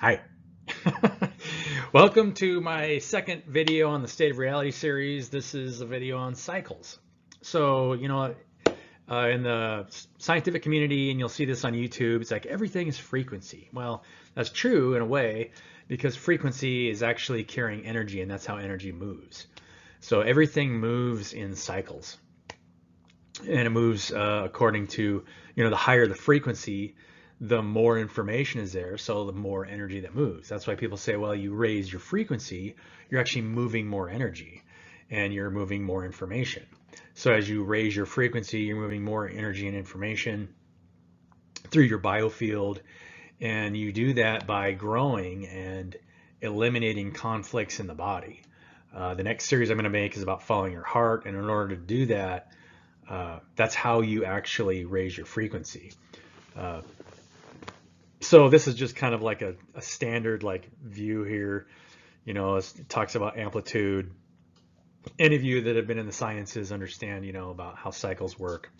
Hi. Welcome to my second video on the State of Reality series. This is a video on cycles. So, in the scientific community, and you'll see this on YouTube, it's like everything is frequency. Well, that's true in a way because frequency is actually carrying energy, and that's how energy moves. So everything moves in cycles, and it moves according to, the higher the frequency, the more information is there, so the more energy that moves. That's why people say, well, you raise your frequency, you're actually moving more energy and you're moving more information. So as you raise your frequency, you're moving more energy and information through your biofield, and you do that by growing and eliminating conflicts in the body. The next series I'm going to make is about following your heart, and in order to do that, that's how you actually raise your frequency. So this is just kind of like a standard view here. It talks about amplitude. Any of you that have been in the sciences understand, about how cycles work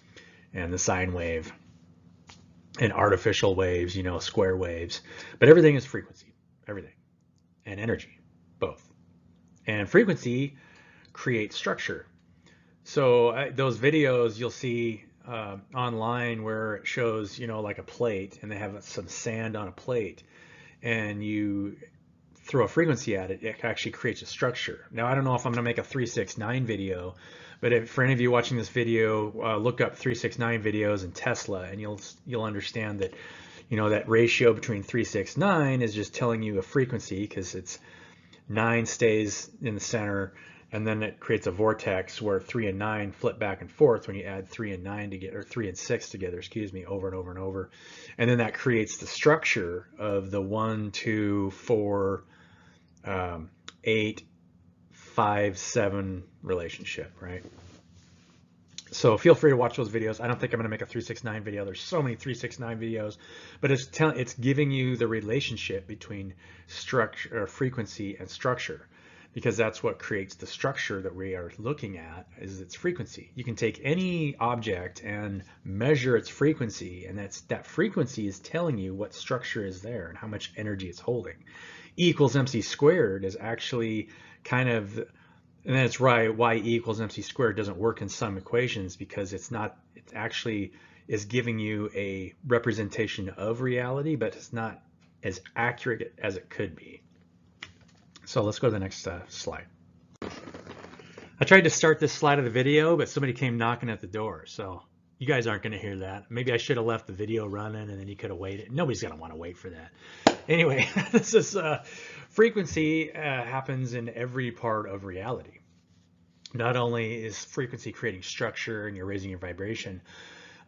and the sine wave and artificial waves, square waves. But everything is frequency, everything, and energy, both. And frequency creates structure. So those videos you'll see online where it shows, like a plate, and they have some sand on a plate, and you throw a frequency at it, it actually creates a structure. Now, I don't know if I'm going to make a 369 video, but for any of you watching this video, look up 369 videos and Tesla, and you'll understand that, that ratio between 369 is just telling you a frequency, because it's 9 stays in the center, and then it creates a vortex where 3 and 9 flip back and forth when you add 3 and 9 together, or 3 and 6 together, excuse me, over and over and over. And then that creates the structure of the 1, 2, 4, 8, 5, 7 relationship, right? So feel free to watch those videos. I don't think I'm going to make a 369 video. There's so many 369 videos, but it's giving you the relationship between structure, or frequency, and structure, because that's what creates the structure that we are looking at, is its frequency. You can take any object and measure its frequency, and that frequency is telling you what structure is there and how much energy it's holding. E equals mc squared is actually kind of, and that's right, why E equals mc squared doesn't work in some equations, because it actually is giving you a representation of reality, but it's not as accurate as it could be. So let's go to the next slide. I tried to start this slide of the video, but somebody came knocking at the door, so you guys aren't going to hear that. Maybe I should have left the video running, and then you could have waited. Nobody's going to want to wait for that. Anyway, this is frequency happens in every part of reality. Not only is frequency creating structure and you're raising your vibration,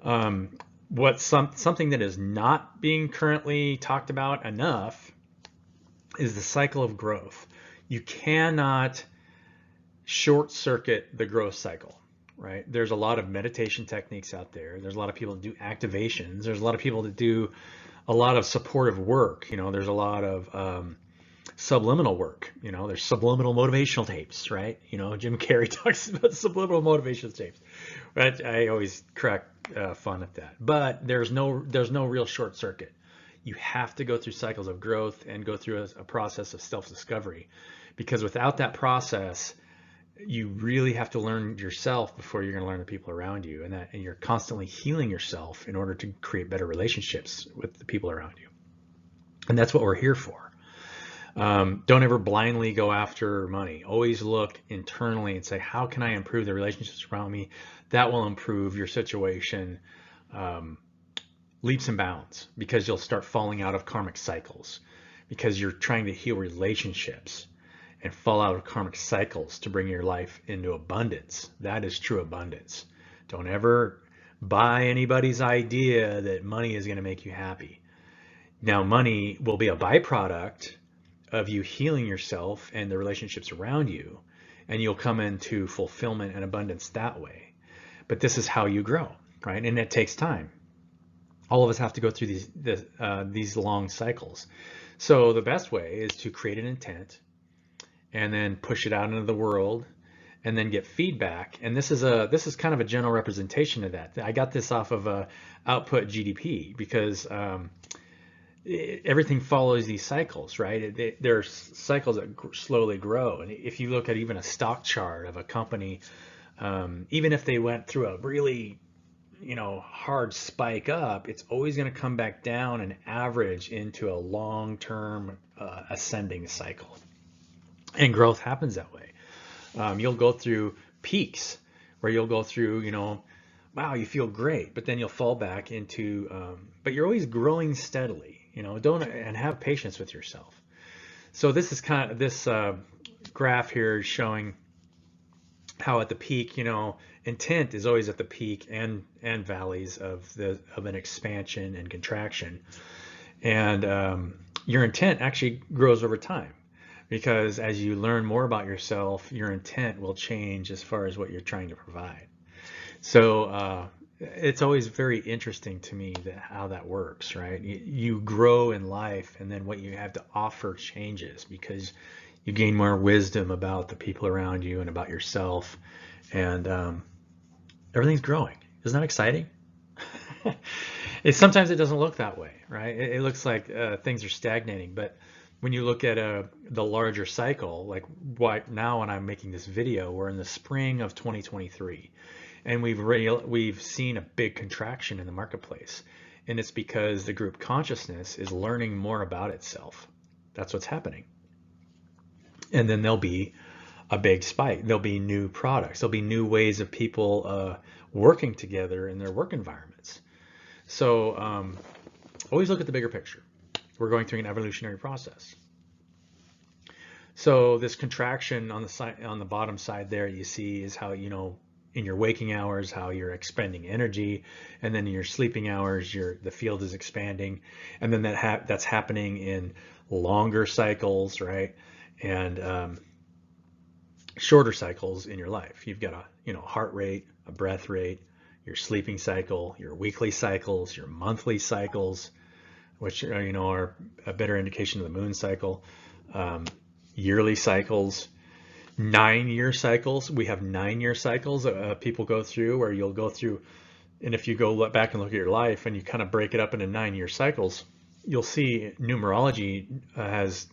something that is not being currently talked about enough is the cycle of growth. You cannot short circuit the growth cycle, right? There's a lot of meditation techniques out there. There's a lot of people that do activations. There's a lot of people that do a lot of supportive work. There's a lot of subliminal work. There's subliminal motivational tapes, right? Jim Carrey talks about subliminal motivational tapes, right? I always crack fun at that. But there's no real short circuit. You have to go through cycles of growth and go through a process of self-discovery, because without that process, you really have to learn yourself before you're going to learn the people around you, and you're constantly healing yourself in order to create better relationships with the people around you. And that's what we're here for. Don't ever blindly go after money. Always look internally and say, how can I improve the relationships around me? That will improve your situation leaps and bounds, because you'll start falling out of karmic cycles, because you're trying to heal relationships and fall out of karmic cycles to bring your life into abundance. That is true abundance. Don't ever buy anybody's idea that money is going to make you happy. Now, money will be a byproduct of you healing yourself and the relationships around you, and you'll come into fulfillment and abundance that way. But this is how you grow, right? And it takes time. All of us have to go through these long cycles. So the best way is to create an intent and then push it out into the world, and then get feedback. And this is kind of a general representation of that. I got this off of Output GDP, because everything follows these cycles, right? There's cycles that slowly grow. And if you look at even a stock chart of a company, even if they went through a really, hard spike up, it's always going to come back down and average into a long-term ascending cycle. And growth happens that way. You'll go through peaks where you'll go through, wow, you feel great, but then you'll fall back into, but you're always growing steadily, and have patience with yourself. So this is kind of this graph here is showing how at the peak, intent is always at the peak and valleys of an expansion and contraction. And your intent actually grows over time, because as you learn more about yourself, your intent will change as far as what you're trying to provide. So it's always very interesting to me how that works, right? You grow in life, and then what you have to offer changes because you gain more wisdom about the people around you and about yourself, and everything's growing. Isn't that exciting? Sometimes it doesn't look that way, right? It looks like things are stagnating, but when you look at the larger cycle, like right now when I'm making this video, we're in the spring of 2023, and we've seen a big contraction in the marketplace, and it's because the group consciousness is learning more about itself. That's what's happening. And then there'll be a big spike. There'll be new products. There'll be new ways of people working together in their work environments. So always look at the bigger picture. We're going through an evolutionary process. So this contraction on the side, on the bottom side there, you see is how, in your waking hours, how you're expending energy, and then in your sleeping hours, the field is expanding, and then that's happening in longer cycles, right? And shorter cycles in your life. You've got a heart rate, a breath rate, your sleeping cycle, your weekly cycles, your monthly cycles, which are a better indication of the moon cycle, yearly cycles, 9-year cycles. We have 9-year cycles people go through, where you'll go through, and if you go back and look at your life and you kind of break it up into 9-year cycles, you'll see numerology has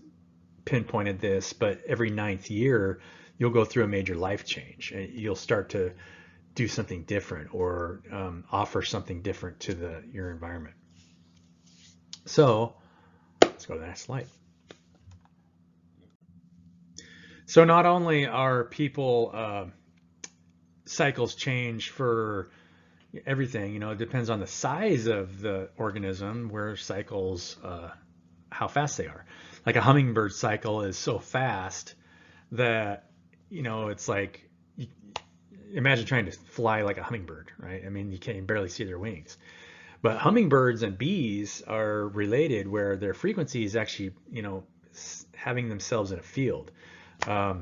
pinpointed this, but every 9th year you'll go through a major life change, and you'll start to do something different or offer something different to your environment. So let's go to the next slide. So not only are people cycles change for everything, it depends on the size of the organism where cycles, how fast they are. Like a hummingbird cycle is so fast that, it's like, imagine trying to fly like a hummingbird, right? I mean, you can barely see their wings. But hummingbirds and bees are related, where their frequency is actually, having themselves in a field. I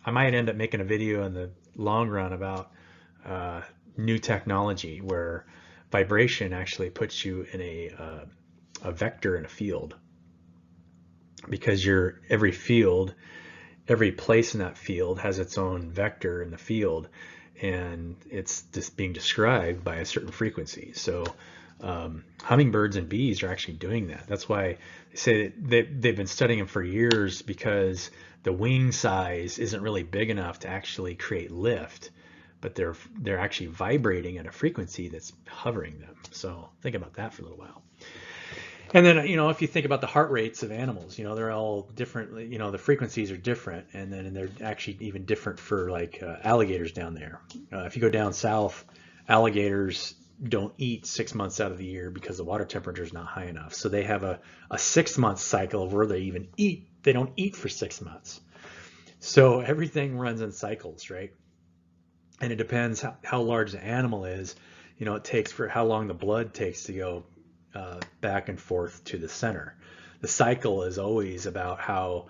might end up making a video in the long run about new technology where vibration actually puts you in a vector in a field, because every field, every place in that field has its own vector in the field, and it's just being described by a certain frequency. So hummingbirds and bees are actually doing that. That's why they say they've been studying them for years, because the wing size isn't really big enough to actually create lift, but they're actually vibrating at a frequency that's hovering them. So think about that for a little while. And then, if you think about the heart rates of animals, they're all different, the frequencies are different, and they're actually even different for like alligators down there. If you go down south, alligators don't eat 6 months out of the year because the water temperature is not high enough. So they have a 6-month cycle where they even eat. They don't eat for 6 months. So everything runs in cycles, right? And it depends how large the animal is. It takes for how long the blood takes to go back and forth to the center. The cycle is always about how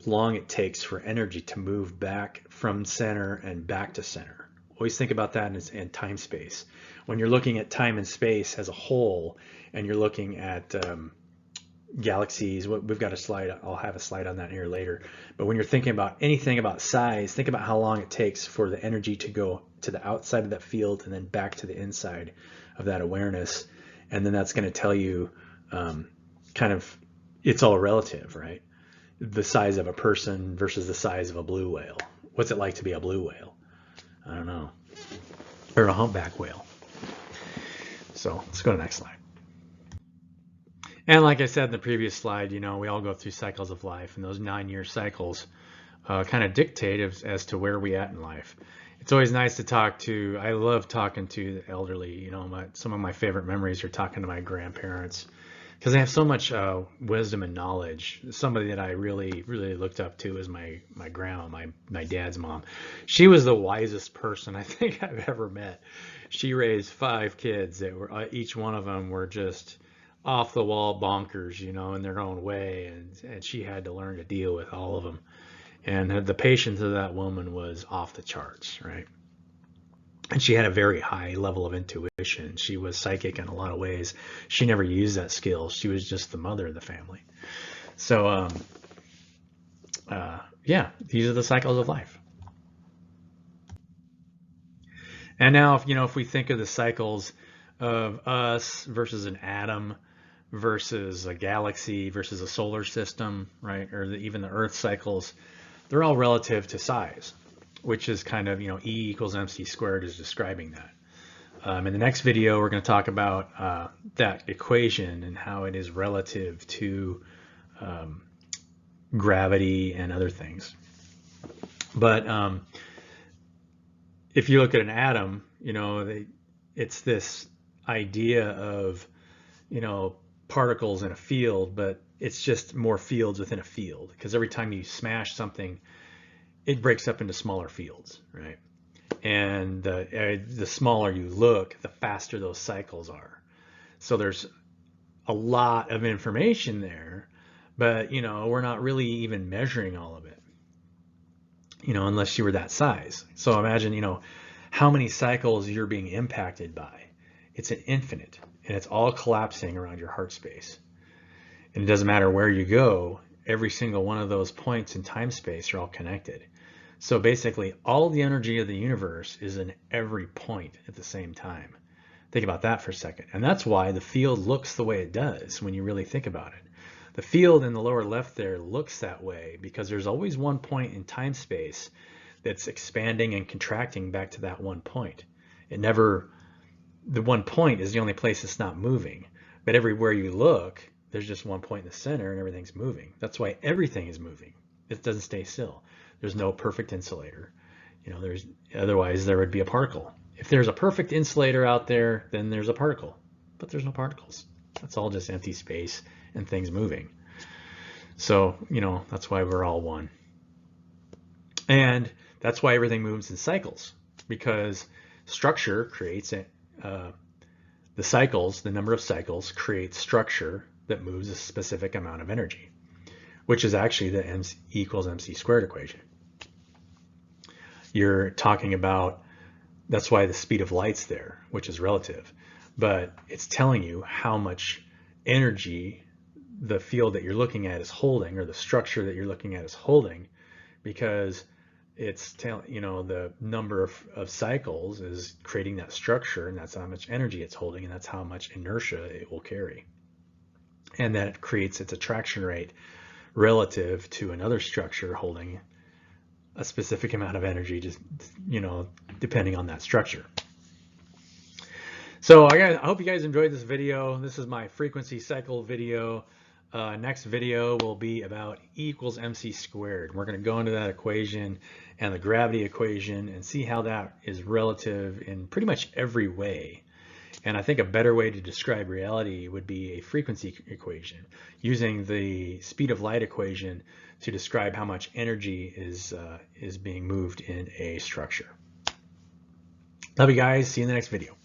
long it takes for energy to move back from center and back to center. Always think about that in time space. When you're looking at time and space as a whole, and you're looking at galaxies, we've got a slide, I'll have a slide on that here later. But when you're thinking about anything about size, think about how long it takes for the energy to go to the outside of that field and then back to the inside of that awareness. And then that's going to tell you kind of, it's all relative, right? The size of a person versus the size of a blue whale. What's it like to be a blue whale? I don't know. Or a humpback whale. So let's go to the next slide. And like I said in the previous slide, you know, we all go through cycles of life, and those 9-year cycles kind of dictate as to where we at in life. It's always nice to talk to, I love talking to the elderly. You know, some of my favorite memories are talking to my grandparents, because they have so much wisdom and knowledge. Somebody that I really, really looked up to is my grandma, my dad's mom. She was the wisest person I think I've ever met. She raised 5 kids that were, each one of them were just off the wall bonkers, you know, in their own way, and she had to learn to deal with all of them. And the patience of that woman was off the charts, right? And she had a very high level of intuition. She was psychic in a lot of ways. She never used that skill. She was just the mother of the family. So, yeah, these are the cycles of life. And now, if we think of the cycles of us versus an atom versus a galaxy versus a solar system, right? Or even the Earth cycles, they're all relative to size, which is kind of, E equals mc squared is describing that. In the next video, we're going to talk about that equation and how it is relative to gravity and other things. But if you look at an atom, it's this idea of, particles in a field, but it's just more fields within a field, because every time you smash something, it breaks up into smaller fields, right? And the smaller you look, the faster those cycles are. So there's a lot of information there, but we're not really even measuring all of it, unless you were that size. So imagine, how many cycles you're being impacted by. It's an infinite, and it's all collapsing around your heart space. And it doesn't matter where you go, every single one of those points in time space are all connected. So basically, all the energy of the universe is in every point at the same time. Think about that for a second. And that's why the field looks the way it does when you really think about it. The field in the lower left there looks that way because there's always one point in time space that's expanding and contracting back to that one point. The one point is the only place it's not moving. But everywhere you look, there's just one point in the center and everything's moving. That's why everything is moving. It doesn't stay still. There's no perfect insulator. Otherwise there would be a particle. If there's a perfect insulator out there, then there's a particle. But there's no particles. That's all just empty space and things moving. So, that's why we're all one. And that's why everything moves in cycles, because structure creates the cycles, the number of cycles creates structure that moves a specific amount of energy, which is actually the M equals mc squared equation. You're talking about, that's why the speed of light's there, which is relative, but it's telling you how much energy the field that you're looking at is holding, or the structure that you're looking at is holding, because it's the number of cycles is creating that structure, and that's how much energy it's holding, and that's how much inertia it will carry. And that creates its attraction rate relative to another structure holding a specific amount of energy, just depending on that structure. So I hope you guys enjoyed this video. This is my frequency cycle video. Next video will be about E equals mc squared. We're going to go into that equation and the gravity equation and see how that is relative in pretty much every way. And I think a better way to describe reality would be a frequency equation, using the speed of light equation to describe how much energy is being moved in a structure. Love you guys. See you in the next video.